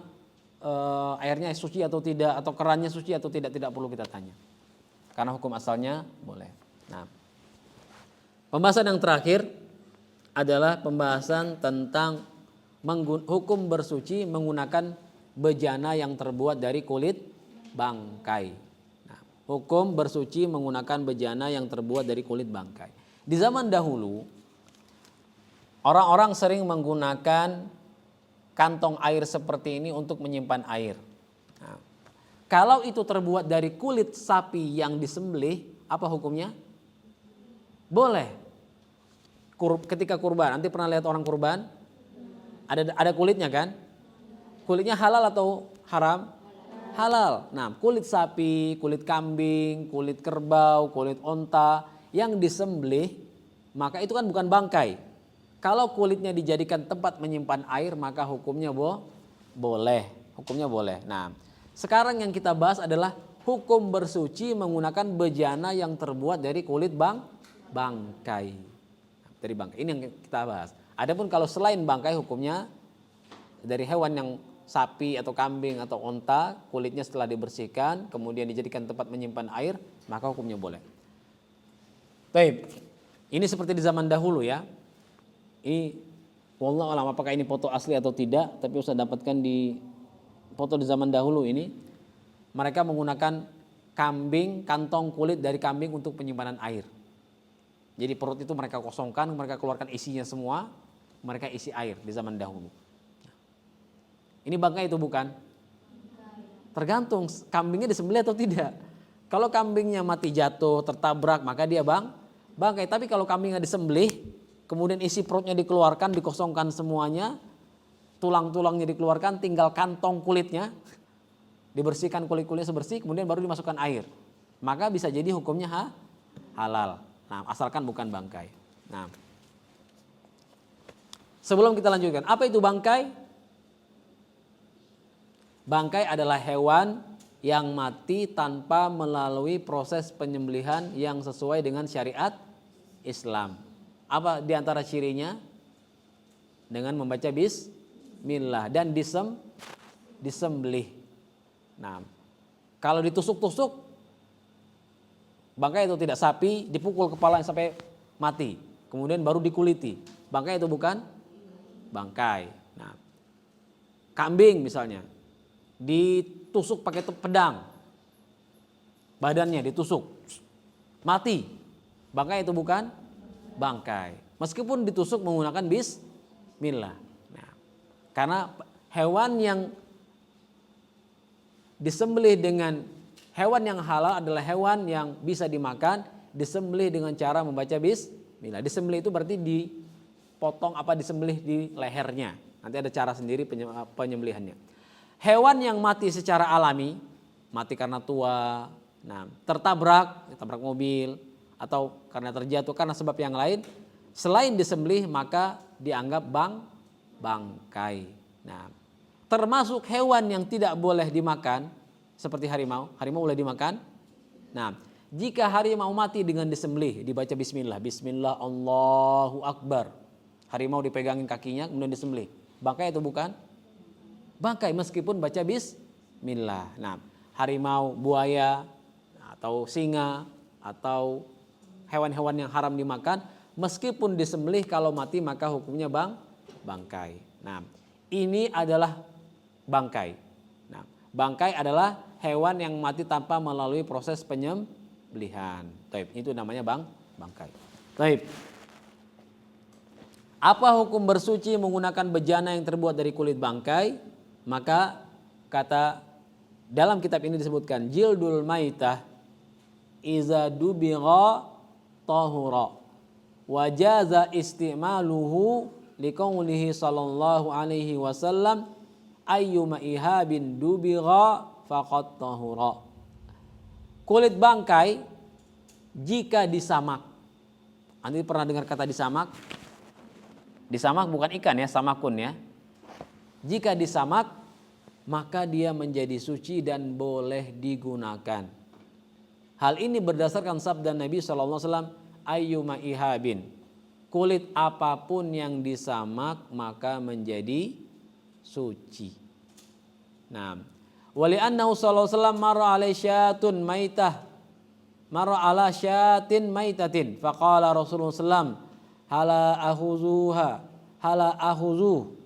airnya suci atau tidak, atau kerannya suci atau tidak perlu kita tanya. Karena hukum asalnya boleh. Nah, pembahasan yang terakhir adalah pembahasan tentang hukum bersuci menggunakan bejana yang terbuat dari kulit bangkai. Nah, hukum bersuci menggunakan bejana yang terbuat dari kulit bangkai. Di zaman dahulu, orang-orang sering menggunakan kantong air seperti ini untuk menyimpan air. Nah, kalau itu terbuat dari kulit sapi yang disembelih, apa hukumnya? Boleh. Ketika kurban, nanti pernah lihat orang kurban? Ada kulitnya kan? Kulitnya halal atau haram? Halal. Nah, kulit sapi, kulit kambing, kulit kerbau, kulit onta yang disembelih, maka itu kan bukan bangkai. Kalau kulitnya dijadikan tempat menyimpan air, maka hukumnya boleh. Hukumnya boleh. Nah, sekarang yang kita bahas adalah hukum bersuci menggunakan bejana yang terbuat dari kulit bangkai. Dari bangkai. Ini yang kita bahas. Adapun kalau selain bangkai, hukumnya dari hewan yang sapi atau kambing atau onta, kulitnya setelah dibersihkan kemudian dijadikan tempat menyimpan air, maka hukumnya boleh. Baik, ini seperti di zaman dahulu ya. Ini wallahu alam apakah ini foto asli atau tidak, tapi Ustaz dapatkan di foto di zaman dahulu ini. Mereka menggunakan kantong kulit dari kambing untuk penyimpanan air. Jadi perut itu mereka kosongkan, mereka keluarkan isinya semua, mereka isi air di zaman dahulu. Ini bangkai itu bukan? Tergantung kambingnya disembelih atau tidak. Kalau kambingnya mati jatuh, tertabrak, maka dia bangkai. Tapi kalau kambingnya disembelih, kemudian isi perutnya dikeluarkan, dikosongkan semuanya, tulang-tulangnya dikeluarkan, tinggal kantong kulitnya, dibersihkan kulit-kulitnya sebersih, kemudian baru dimasukkan air. Maka bisa jadi hukumnya halal. Nah, asalkan bukan bangkai. Nah, sebelum kita lanjutkan, apa itu bangkai? Bangkai adalah hewan yang mati tanpa melalui proses penyembelihan yang sesuai dengan syariat Islam. Apa diantara cirinya? Dengan membaca bismillah dan disembelih. Nah, kalau ditusuk-tusuk, bangkai itu tidak, sapi dipukul kepalanya sampai mati, kemudian baru dikuliti, bangkai itu bukan bangkai. Nah, kambing misalnya ditusuk pakai pedang, badannya ditusuk, mati, bangkai itu bukan bangkai, meskipun ditusuk menggunakan bismillah. Nah, karena hewan yang disembelih dengan hewan yang halal adalah hewan yang bisa dimakan, disembelih dengan cara membaca bismillah. Disembelih itu berarti dipotong disembelih di lehernya. Nanti ada cara sendiri penyembelihannya. Hewan yang mati secara alami, mati karena tua, tertabrak mobil, atau karena terjatuh karena sebab yang lain, selain disembelih maka dianggap bangkai. Nah, termasuk hewan yang tidak boleh dimakan seperti harimau. Harimau boleh dimakan. Nah, jika harimau mati dengan disembelih, dibaca bismillah, bismillah Allahu Akbar, harimau dipegangin kakinya kemudian disembelih, bangkai itu bukan bangkai meskipun baca bismillah. Nah, harimau, buaya, atau singa, atau hewan-hewan yang haram dimakan, meskipun disembelih kalau mati maka hukumnya bangkai. Nah, ini adalah bangkai. Nah, bangkai adalah hewan yang mati tanpa melalui proses penyembelihan. Taib, itu namanya bangkai. Taib. Apa hukum bersuci menggunakan bejana yang terbuat dari kulit bangkai? Maka kata dalam kitab ini disebutkan jildul maitah iza dubigha tahura wajaza istimaluhu liqaulihi sallallahu alaihi wasallam ayyuma ihabin dubigha faqad tahura. Kulit bangkai jika disamak. Anda pernah dengar kata disamak? Disamak bukan ikan ya, samakun ya. Jika disamak maka dia menjadi suci dan boleh digunakan. Hal ini berdasarkan sabda Nabi SAW, ayyuma ihabin, kulit apapun yang disamak maka menjadi suci. Nah, wali annahu sallallahu alaihi wasallam marra alai syatun maitah, marra ala syatin maitatin, faqala Rasulullah sallam hala ahuzuha, hala ahuzuh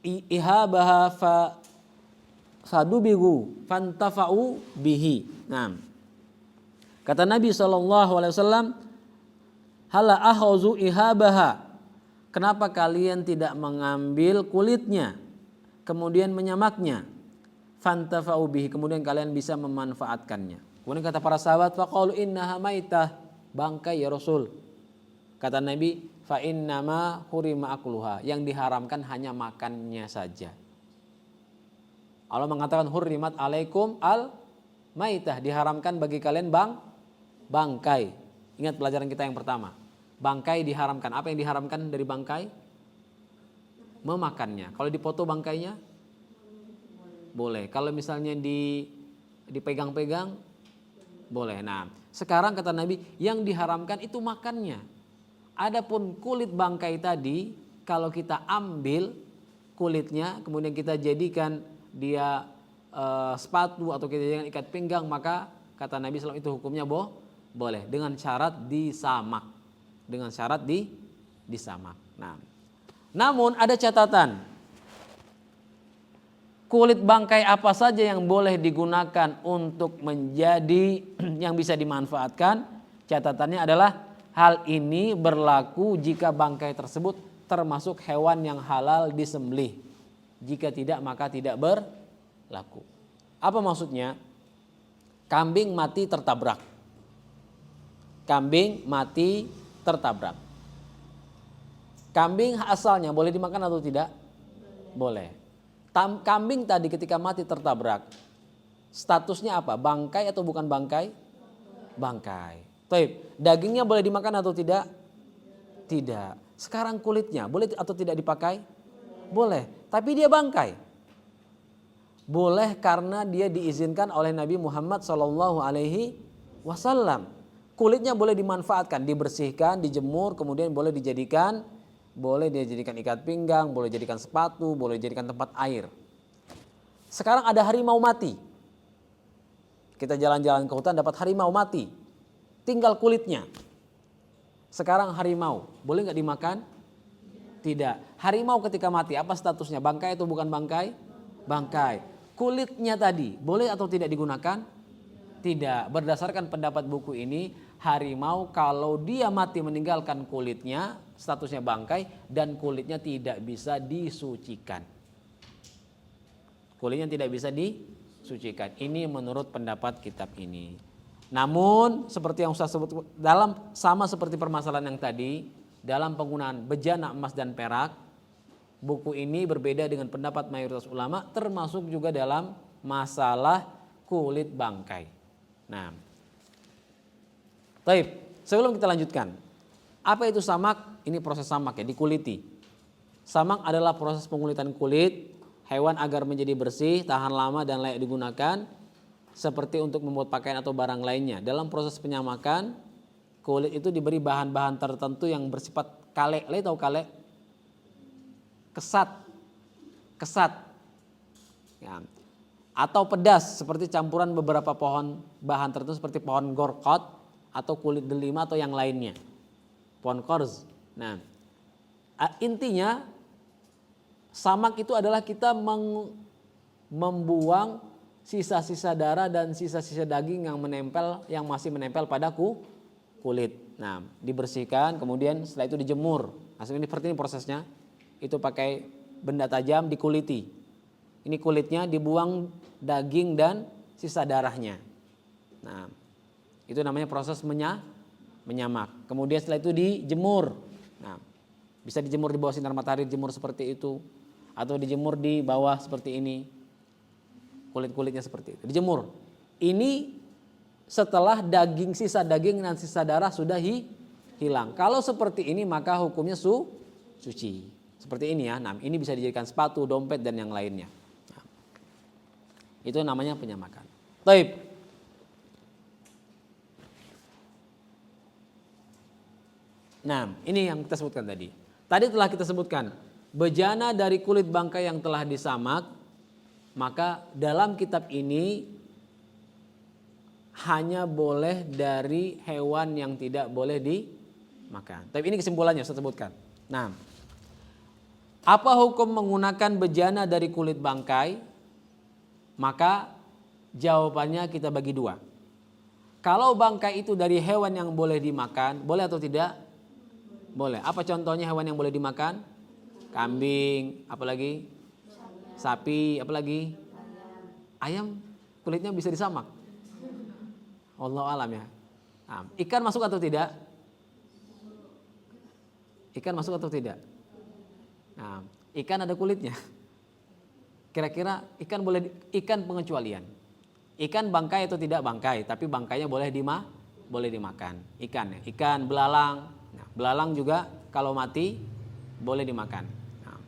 ihabaha fadubigu fantafa'u bihi. Nah, kata Nabi SAW, hala ahuzu ihabaha, kenapa kalian tidak mengambil kulitnya kemudian menyamaknya, fantafa'u bihi, kemudian kalian bisa memanfaatkannya. Kemudian kata para sahabat, faqalu innaha maitah, bangkai ya Rasul. Kata Nabi, fa innama hurima akluha, yang diharamkan hanya makannya saja. Allah mengatakan hurrimat alaikum al maitah, diharamkan bagi kalian bangkai. Ingat pelajaran kita yang pertama, bangkai diharamkan. Apa yang diharamkan dari bangkai? Memakannya. Kalau dipoto bangkainya boleh. Kalau misalnya dipegang-pegang boleh. Nah, sekarang kata Nabi yang diharamkan itu makannya. Adapun kulit bangkai tadi, kalau kita ambil kulitnya kemudian kita jadikan dia sepatu atau kita jadikan ikat pinggang, maka kata Nabi SAW itu hukumnya boleh dengan syarat disamak. Dengan syarat disamak. Nah, namun ada catatan. Kulit bangkai apa saja yang boleh digunakan untuk menjadi yang bisa dimanfaatkan? Catatannya adalah hal ini berlaku jika bangkai tersebut termasuk hewan yang halal disembelih. Jika tidak maka tidak berlaku. Apa maksudnya? Kambing mati tertabrak. Kambing mati tertabrak. Kambing asalnya boleh dimakan atau tidak? Boleh. Kambing tadi ketika mati tertabrak, statusnya apa? Bangkai atau bukan bangkai? Bangkai. Taib. Dagingnya boleh dimakan atau tidak? Tidak. Sekarang kulitnya boleh atau tidak dipakai? Boleh. Tapi dia bangkai. Boleh karena dia diizinkan oleh Nabi Muhammad SAW. Kulitnya boleh dimanfaatkan, dibersihkan, dijemur, kemudian boleh dijadikan ikat pinggang, boleh dijadikan sepatu, boleh dijadikan tempat air. Sekarang ada harimau mati. Kita jalan-jalan ke hutan dapat harimau mati. Tinggal kulitnya. Sekarang harimau, boleh nggak dimakan? Tidak. Harimau ketika mati apa statusnya? Bangkai atau bukan bangkai? Bangkai. Kulitnya tadi boleh atau tidak digunakan? Tidak. Berdasarkan pendapat buku ini, harimau kalau dia mati meninggalkan kulitnya, statusnya bangkai dan kulitnya tidak bisa disucikan. Kulitnya tidak bisa disucikan. Ini menurut pendapat kitab ini. Namun seperti yang Ustaz sebut sama seperti permasalahan yang tadi, dalam penggunaan bejana emas dan perak, buku ini berbeda dengan pendapat mayoritas ulama, termasuk juga dalam masalah kulit bangkai. Nah, baik, sebelum kita lanjutkan, apa itu samak? Ini proses samak ya, dikuliti. Samak adalah proses pengulitan kulit hewan agar menjadi bersih, tahan lama dan layak digunakan, seperti untuk membuat pakaian atau barang lainnya. Dalam proses penyamakan, kulit itu diberi bahan-bahan tertentu yang bersifat kale. Tahu kale? Kesat. Ya. Atau pedas seperti campuran beberapa bahan tertentu seperti pohon gorkot atau kulit delima atau yang lainnya. Pohon korz. Nah, intinya samak itu adalah kita membuang sisa-sisa darah dan sisa-sisa daging yang masih menempel pada kulit. Nah, dibersihkan, kemudian setelah itu dijemur. Nah, seperti ini prosesnya. Itu pakai benda tajam dikuliti. Ini kulitnya dibuang daging dan sisa darahnya. Nah, itu namanya proses menyamak. Kemudian setelah itu dijemur. Nah, bisa dijemur di bawah sinar matahari, dijemur seperti itu, atau dijemur di bawah seperti ini. Kulit-kulitnya seperti itu. Dijemur. Ini setelah sisa daging dan sisa darah sudah hilang. Kalau seperti ini maka hukumnya suci. Seperti ini ya. Nah, ini bisa dijadikan sepatu, dompet dan yang lainnya. Nah, itu namanya penyamakan. Taib. Nah, ini yang kita sebutkan tadi. Tadi telah kita sebutkan bejana dari kulit bangkai yang telah disamak, maka dalam kitab ini hanya boleh dari hewan yang tidak boleh dimakan. Tapi ini kesimpulannya saya sebutkan. Nah, apa hukum menggunakan bejana dari kulit bangkai? Maka jawabannya kita bagi dua. Kalau bangkai itu dari hewan yang boleh dimakan, boleh atau tidak? Boleh. Apa contohnya hewan yang boleh dimakan? Kambing, apalagi? Sapi, apalagi? Ayam kulitnya bisa disamak. Wallahu alam ya. Nah, ikan masuk atau tidak? Ikan masuk atau tidak? Nah, ikan ada kulitnya. Kira-kira ikan pengecualian. Ikan bangkai atau tidak bangkai, tapi bangkainya boleh dimakan. Ikan ya. Ikan belalang. Nah, belalang juga kalau mati boleh dimakan. Nah,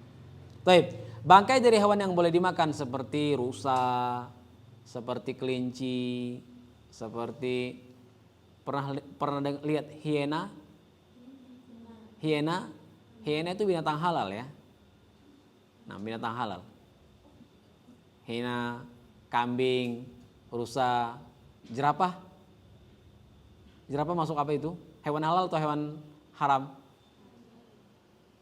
baik. Bangkai dari hewan yang boleh dimakan seperti rusa, seperti kelinci, seperti pernah lihat hiena? Hiena itu binatang halal ya. Nah, binatang halal. Hiena, kambing, rusa, jerapah. Jerapah masuk apa itu? Hewan halal atau hewan haram?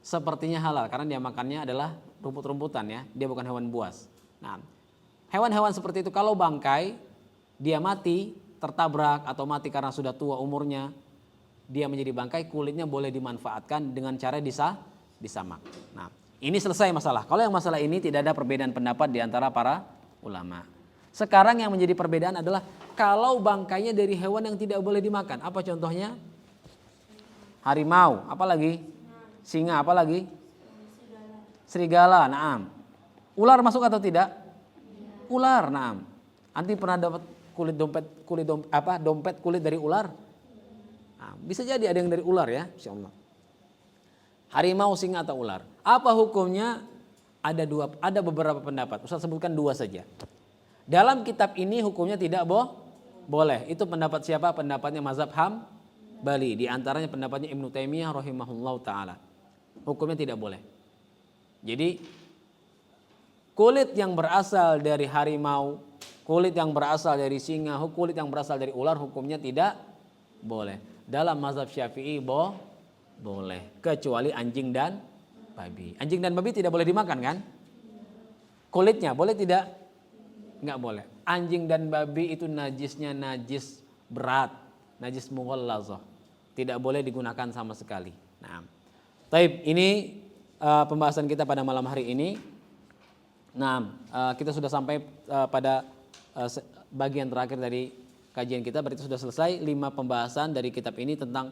Sepertinya halal karena dia makannya adalah rumput-rumputan ya. Dia bukan hewan buas. Nah, hewan-hewan seperti itu kalau bangkai, dia mati, tertabrak atau mati karena sudah tua umurnya, dia menjadi bangkai, kulitnya boleh dimanfaatkan dengan cara disamak. Nah, ini selesai masalah. Kalau yang masalah ini tidak ada perbedaan pendapat di antara para ulama. Sekarang yang menjadi perbedaan adalah kalau bangkainya dari hewan yang tidak boleh dimakan. Apa contohnya? Harimau, apalagi? Singa, apalagi? Serigala, naam. Ular masuk atau tidak? Ular, naam. Anti pernah dapat dompet kulit dari ular? Nah, bisa jadi ada yang dari ular ya, insyaallah. Harimau, singa atau ular? Apa hukumnya? Ada beberapa pendapat. Ustaz sebutkan 2 saja. Dalam kitab ini hukumnya tidak boleh. Itu pendapat siapa? Pendapatnya mazhab Hambali. Di antaranya pendapatnya Ibnu Taimiyah rahimahullahu taala. Hukumnya tidak boleh. Jadi kulit yang berasal dari harimau, kulit yang berasal dari singa, kulit yang berasal dari ular hukumnya tidak boleh. Dalam mazhab Syafi'i boleh, kecuali anjing dan babi. Anjing dan babi tidak boleh dimakan kan? Kulitnya boleh tidak? Enggak boleh. Anjing dan babi itu najisnya najis berat, najis mughallazah. Tidak boleh digunakan sama sekali. Nah, taib, ini pembahasan kita pada malam hari ini. Nah, kita sudah sampai pada bagian terakhir dari kajian kita. Berarti sudah selesai 5 pembahasan dari kitab ini tentang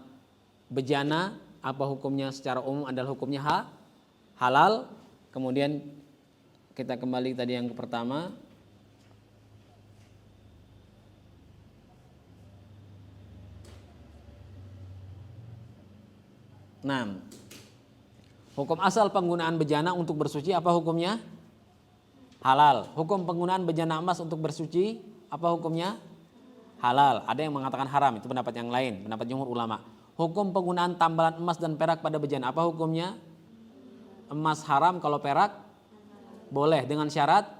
bejana, apa hukumnya secara umum adalah hukumnya halal. Kemudian kita kembali tadi yang pertama. Nah, hukum asal penggunaan bejana untuk bersuci apa hukumnya? Halal. Hukum penggunaan bejana emas untuk bersuci apa hukumnya? Halal. Ada yang mengatakan haram, itu pendapat yang lain, pendapat jumhur ulama. Hukum penggunaan tambalan emas dan perak pada bejana apa hukumnya? Emas haram, kalau perak boleh dengan syarat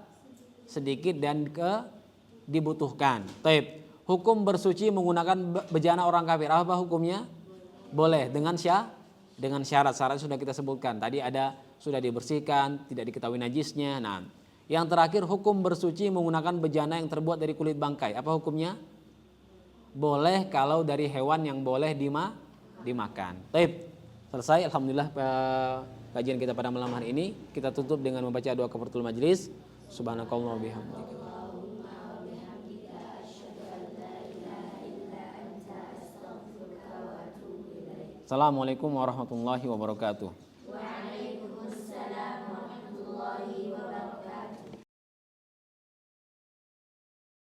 sedikit dan dibutuhkan. Taib. Hukum bersuci menggunakan bejana orang kafir apa hukumnya? Boleh dengan syarat sudah kita sebutkan. Tadi ada sudah dibersihkan, tidak diketahui najisnya. Nah, yang terakhir hukum bersuci menggunakan bejana yang terbuat dari kulit bangkai. Apa hukumnya? Boleh kalau dari hewan yang boleh dimakan. Taib. Selesai, alhamdulillah kajian kita pada malam hari ini. Kita tutup dengan membaca doa kafaratul majlis. Subhanakallah wa bihamdika. Assalamualaikum warahmatullahi wabarakatuh.